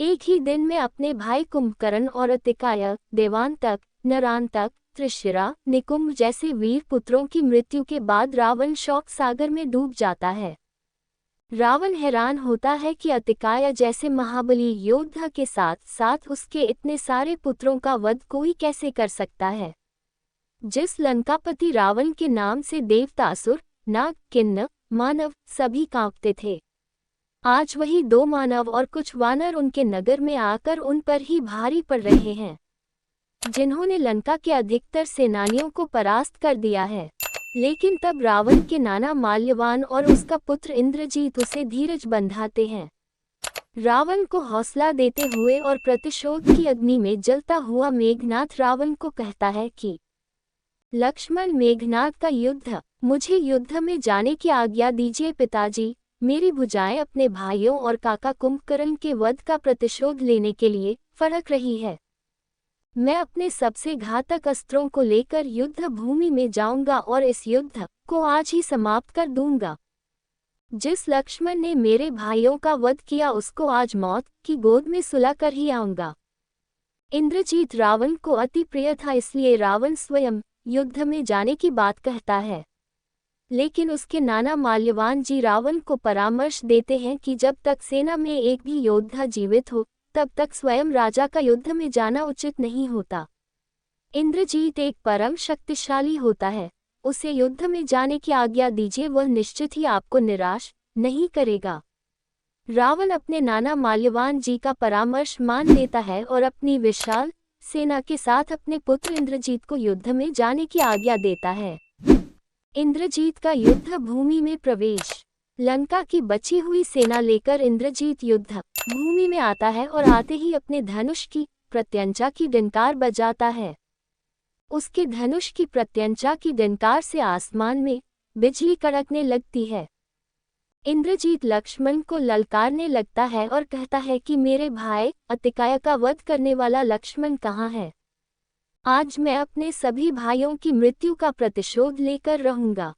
एक ही दिन में अपने भाई कुंभकर्ण और अतिकाय, देवांतक, नरांतक, त्रिशिरा, निकुंभ जैसे वीर पुत्रों की मृत्यु के बाद रावण शोक सागर में डूब जाता है। रावण हैरान होता है कि अतिकाय जैसे महाबली योद्धा के साथ साथ उसके इतने सारे पुत्रों का वध कोई कैसे कर सकता है। जिस लंकापति रावण के नाम से देवतासुर, नाग, किन्नर, मानव सभी कांपते थे, आज वही 2 मानव और कुछ वानर उनके नगर में आकर उन पर ही भारी पड़ रहे हैं, जिन्होंने लंका के अधिकतर सेनानियों को परास्त कर दिया है। लेकिन तब रावण के नाना माल्यवान और उसका पुत्र इंद्रजीत उसे धीरज बंधाते हैं। रावण को हौसला देते हुए और प्रतिशोध की अग्नि में जलता हुआ मेघनाथ रावण को कहता है कि लक्ष्मण, मेघनाथ का युद्ध, मुझे युद्ध में जाने की आज्ञा दीजिए पिताजी। मेरी भुजाएं अपने भाइयों और काका कुंभकर्ण के वध का प्रतिशोध लेने के लिए फड़क रही है। मैं अपने सबसे घातक अस्त्रों को लेकर युद्ध भूमि में जाऊंगा और इस युद्ध को आज ही समाप्त कर दूंगा। जिस लक्ष्मण ने मेरे भाइयों का वध किया उसको आज मौत की गोद में सुला कर ही आऊंगा। इंद्रजीत रावण को अति प्रिय था, इसलिए रावण स्वयं युद्ध में जाने की बात कहता है। लेकिन उसके नाना माल्यवान जी रावण को परामर्श देते हैं कि जब तक सेना में एक भी योद्धा जीवित हो तब तक स्वयं राजा का युद्ध में जाना उचित नहीं होता। इंद्रजीत एक परम शक्तिशाली होता है, उसे युद्ध में जाने की आज्ञा दीजिए, वह निश्चित ही आपको निराश नहीं करेगा। रावण अपने नाना माल्यवान जी का परामर्श मान लेता है और अपनी विशाल सेना के साथ अपने पुत्र इंद्रजीत को युद्ध में जाने की आज्ञा देता है। इंद्रजीत का युद्ध भूमि में प्रवेश। लंका की बची हुई सेना लेकर इंद्रजीत युद्ध भूमि में आता है और आते ही अपने धनुष की प्रत्यंचा की डंकार बजाता है। उसके धनुष की प्रत्यंचा की डंकार से आसमान में बिजली कड़कने लगती है। इंद्रजीत लक्ष्मण को ललकारने लगता है और कहता है कि मेरे भाई अतिकाय का वध करने वाला लक्ष्मण कहाँ है। आज मैं अपने सभी भाइयों की मृत्यु का प्रतिशोध लेकर रहूंगा।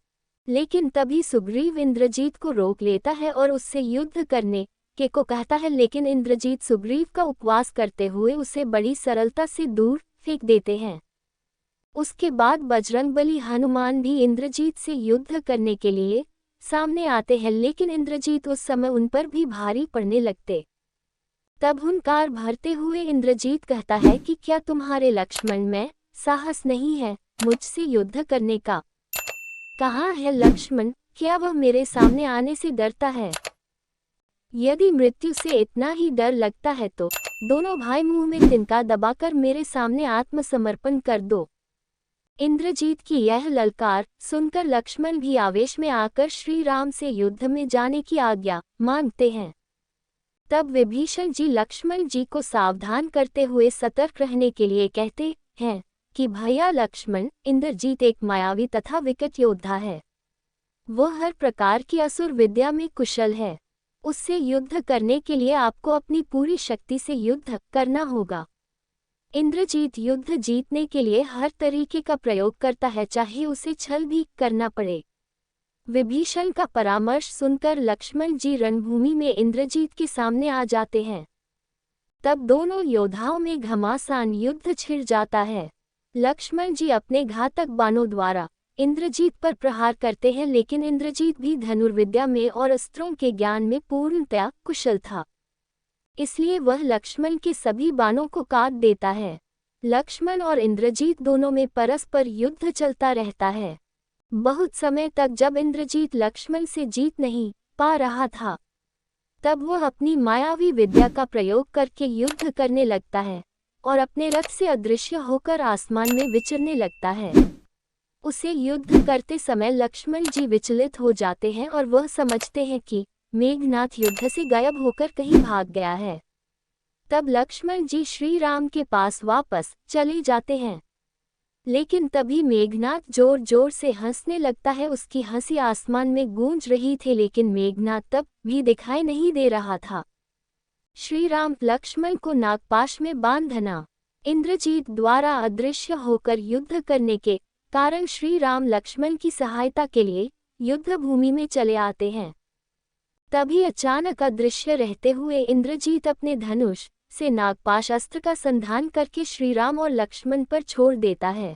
लेकिन तभी सुग्रीव इंद्रजीत को रोक लेता है और उससे युद्ध करने के को कहता है, लेकिन इंद्रजीत सुग्रीव का उपवास करते हुए उसे बड़ी सरलता से दूर फेंक देते हैं। उसके बाद बजरंगबली हनुमान भी इंद्रजीत से युद्ध करने के लिए सामने आते हैं, लेकिन इंद्रजीत उस समय उन पर भी भारी पड़ने लगते। तब हुंकार भरते हुए इंद्रजीत कहता है कि क्या तुम्हारे लक्ष्मण में साहस नहीं है मुझसे युद्ध करने का? कहाँ है लक्ष्मण? क्या वह मेरे सामने आने से डरता है? यदि मृत्यु से इतना ही डर लगता है तो दोनों भाई मुंह में तिनका दबाकर मेरे सामने आत्मसमर्पण कर दो। इंद्रजीत की यह ललकार सुनकर लक्ष्मण भी आवेश में आकर श्री राम से युद्ध में जाने की आज्ञा मांगते हैं। तब विभीषण जी लक्ष्मण जी को सावधान करते हुए सतर्क रहने के लिए कहते हैं कि भैया लक्ष्मण, इंद्रजीत एक मायावी तथा विकट योद्धा है। वह हर प्रकार की असुर विद्या में कुशल है। उससे युद्ध करने के लिए आपको अपनी पूरी शक्ति से युद्ध करना होगा। इंद्रजीत युद्ध जीतने के लिए हर तरीके का प्रयोग करता है, चाहे उसे छल भी करना पड़े। विभीषण का परामर्श सुनकर लक्ष्मण जी रणभूमि में इंद्रजीत के सामने आ जाते हैं। तब दोनों योद्धाओं में घमासान युद्ध छिड़ जाता है। लक्ष्मण जी अपने घातक बाणों द्वारा इंद्रजीत पर प्रहार करते हैं, लेकिन इंद्रजीत भी धनुर्विद्या में और अस्त्रों के ज्ञान में पूर्णतया कुशल था, इसलिए वह लक्ष्मण के सभी बाणों को काट देता है। लक्ष्मण और इंद्रजीत दोनों में परस्पर युद्ध चलता रहता है। बहुत समय तक जब इंद्रजीत लक्ष्मण से जीत नहीं पा रहा था, तब वह अपनी मायावी विद्या का प्रयोग करके युद्ध करने लगता है और अपने रथ से अदृश्य होकर आसमान में विचरने लगता है। उसे युद्ध करते समय लक्ष्मण जी विचलित हो जाते हैं और वह समझते हैं कि मेघनाथ युद्ध से गायब होकर कहीं भाग गया है। तब लक्ष्मण जी श्री राम के पास वापस चले जाते हैं, लेकिन तभी मेघनाथ जोर जोर से हंसने लगता है। उसकी हंसी आसमान में गूंज रही थी, लेकिन मेघनाथ तब भी दिखाई नहीं दे रहा था। श्री राम लक्ष्मण को नागपाश में बांधना। इंद्रजीत द्वारा अदृश्य होकर युद्ध करने के कारण श्री राम लक्ष्मण की सहायता के लिए युद्ध भूमि में चले आते हैं। तभी अचानक अदृश्य रहते हुए इंद्रजीत अपने धनुष से नागपाश अस्त्र का संधान करके श्रीराम और लक्ष्मण पर छोड़ देता है।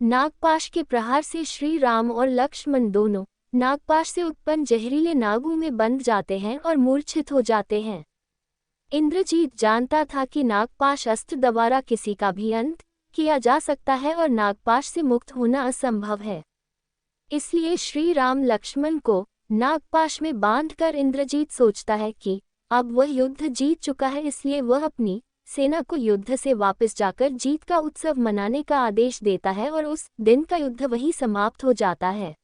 नागपाश के प्रहार से श्री राम और लक्ष्मण दोनों नागपाश से उत्पन्न जहरीले नागों में बंध जाते हैं और मूर्छित हो जाते हैं। इंद्रजीत जानता था कि नागपाश अस्त्र द्वारा किसी का भी अंत किया जा सकता है और नागपाश से मुक्त होना असंभव है। इसलिए श्री राम लक्ष्मण को नागपाश में बांधकर इंद्रजीत सोचता है कि अब वह युद्ध जीत चुका है, इसलिए वह अपनी सेना को युद्ध से वापस जाकर जीत का उत्सव मनाने का आदेश देता है और उस दिन का युद्ध वहीं समाप्त हो जाता है।